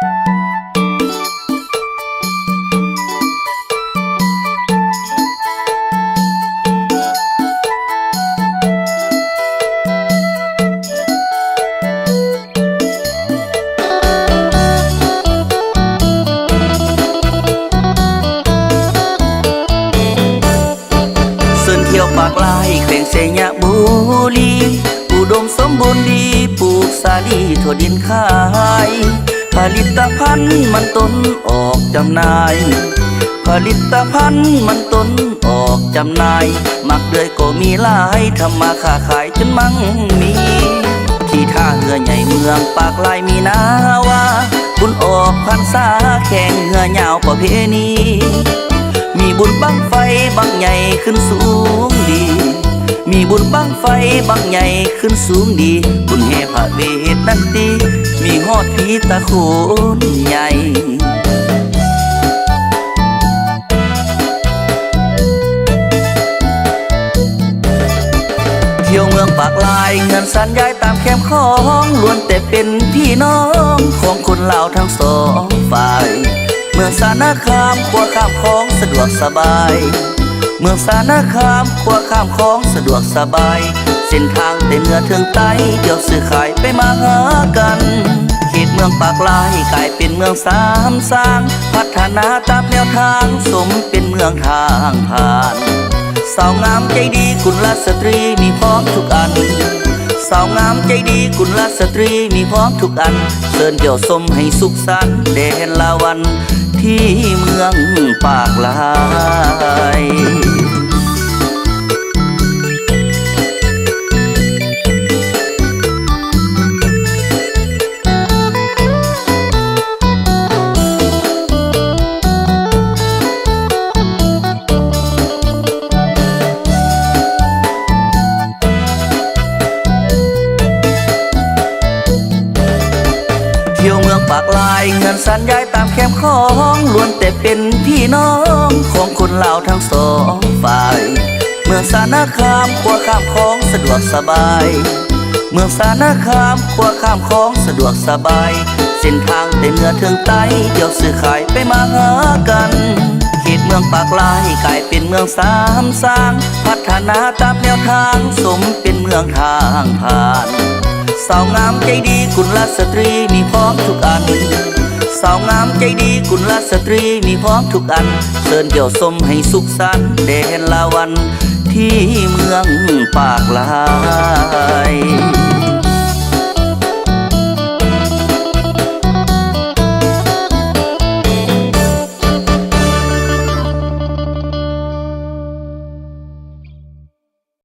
เที่ยวปากลายแขวงเสยบุรีอุดมสมบูรณ์ดีปลูกสาลีทั่วดินขายผลิตภัณฑ์มันต้นออกจำหน่ายผลิตภัณฑ์มันต้นออกจำหน่ายมักเดือยก็มีหลายทำมาค้าขายจนมั่งมีที่ท่าเรือใหญ่เมืองปากลายมีนาว่าบุญออกพรรษาแข่งเรือยาวประเพณีมีบุญบั้งไฟบั้งใหญ่ขึ้นสูงดีมีบุญบั้งไฟบั้งใหญ่ขึ้นสูงดีบุญแห่พระเวทนั่นดีมีฮอดผีตะโขนใหญ่เที่ยวเมืองปากลายเงินสันย้ายตามแคมป์ของล้วนแต่เป็นพี่น้องของคนลาวทั้งสองฝ่ายเมืองสารคามขัวข้ามคลองสะดวกสบายเมืองสารคามขัวข้ามคลองสะดวกสบายเส้นทางแต่เหนือถึงใต้เดี๋ยวซื้อขายไปมาหากันเขตเมืองปากลายกลายเป็นเมืองสามสร้างพัฒนาตามแนวทางสมเป็นเมืองทางผ่านสาวงามใจดีกุลสตรีมีพร้อมทุกอันสาวงามใจดีกุลสตรีมีพร้อมทุกอันเชิญเดี่ยวสมให้สุขสันต์แดนลาวันที่เมืองปากลายเที่ยวเมืองปากลายเงินสันย้ายตามแคมป์ของล้วนแต่เป็นพี่น้องของคนลาวทั้งสองฝ่ายเมืองสารคามขัวข้ามคลองสะดวกสบายเมืองสารคามขัวข้ามคลองสะดวกสบายเส้นทางแต่เหนือถึงใต้เดี๋ยวซื้อขายไปมาหากันเขตเมืองปากลายกลายเป็นเมืองสามสร้างพัฒนาตามแนวทางสมเป็นเมืองทางผ่านสาวงามใจดีกุลสตรีมีพร้อมทุกอันสาวงามใจดีกุลสตรีมีพร้อมทุกอันเชิญเดี่ยวสมให้สุขสันต์แดนลาวันที่เมืองปากลาย